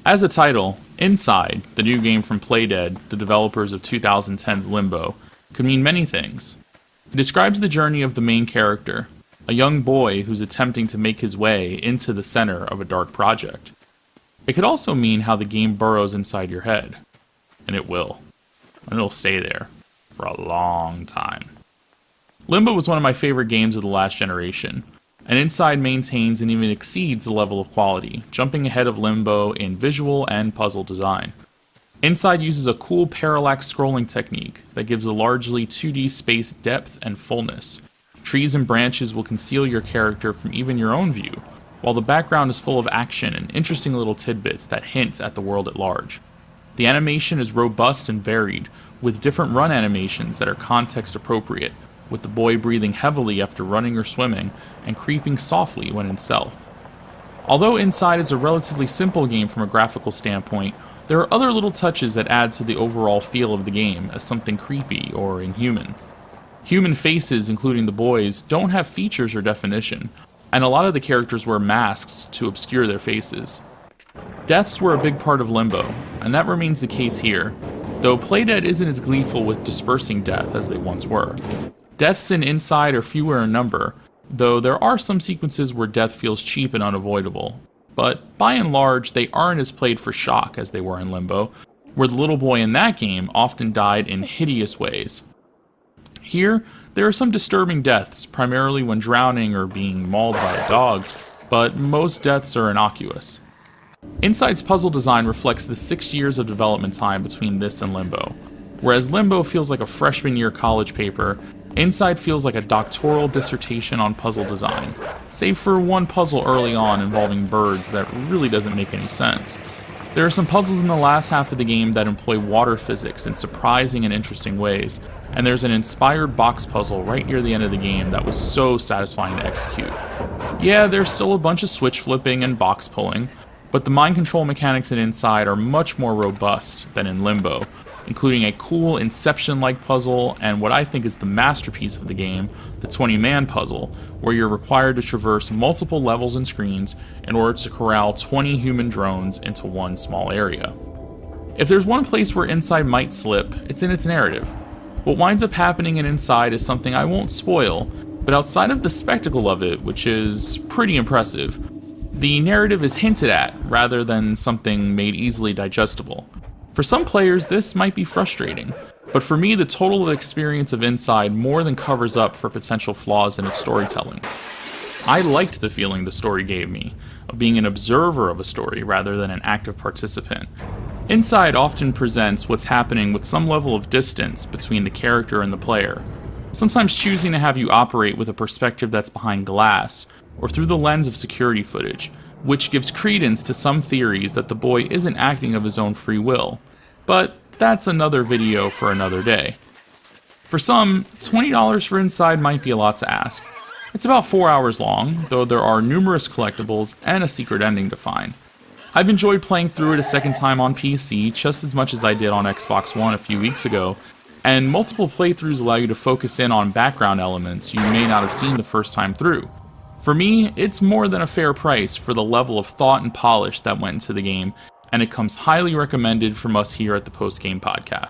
As a title, Inside, the new game from Playdead, the developers of 2010's Limbo, could mean many things. It describes the journey of the main character, a young boy who's attempting to make his way into the center of a dark project. It could also mean how the game burrows inside your head. And it will. And it'll stay there for a long time. Limbo was one of my favorite games of the last generation, and Inside maintains and even exceeds the level of quality, jumping ahead of Limbo in visual and puzzle design. Inside uses a cool parallax scrolling technique that gives a largely 2D space depth and fullness. Trees and branches will conceal your character from even your own view, while the background is full of action and interesting little tidbits that hint at the world at large. The animation is robust and varied, with different run animations that are context appropriate, with the boy breathing heavily after running or swimming, and creeping softly when in stealth. Although Inside is a relatively simple game from a graphical standpoint, there are other little touches that add to the overall feel of the game as something creepy or inhuman. Human faces, including the boys, don't have features or definition, and a lot of the characters wear masks to obscure their faces. Deaths were a big part of Limbo, and that remains the case here, though Playdead isn't as gleeful with dispersing death as they once were. Deaths in Inside are fewer in number, though there are some sequences where death feels cheap and unavoidable. But by and large, they aren't as played for shock as they were in Limbo, where the little boy in that game often died in hideous ways. Here, there are some disturbing deaths, primarily when drowning or being mauled by a dog, but most deaths are innocuous. Inside's puzzle design reflects the 6 years of development time between this and Limbo. Whereas Limbo feels like a freshman year college paper, Inside feels like a doctoral dissertation on puzzle design, save for one puzzle early on involving birds that really doesn't make any sense. There are some puzzles in the last half of the game that employ water physics in surprising and interesting ways, and there's an inspired box puzzle right near the end of the game that was so satisfying to execute. Yeah, there's still a bunch of switch flipping and box pulling, but the mind control mechanics in Inside are much more robust than in Limbo, including a cool Inception-like puzzle and what I think is the masterpiece of the game, the 20-man puzzle, where you're required to traverse multiple levels and screens in order to corral 20 human drones into one small area. If there's one place where Inside might slip, it's in its narrative. What winds up happening in Inside is something I won't spoil, but outside of the spectacle of it, which is pretty impressive, the narrative is hinted at rather than something made easily digestible. For some players, this might be frustrating, but for me, the total experience of Inside more than covers up for potential flaws in its storytelling. I liked the feeling the story gave me, of being an observer of a story rather than an active participant. Inside often presents what's happening with some level of distance between the character and the player, sometimes choosing to have you operate with a perspective that's behind glass, or through the lens of security footage, which gives credence to some theories that the boy isn't acting of his own free will. But that's another video for another day. For some, $20 for Inside might be a lot to ask. It's about 4 hours long, though there are numerous collectibles and a secret ending to find. I've enjoyed playing through it a second time on PC just as much as I did on Xbox One a few weeks ago, and multiple playthroughs allow you to focus in on background elements you may not have seen the first time through. For me, it's more than a fair price for the level of thought and polish that went into the game, and it comes highly recommended from us here at the Post Game Podcast.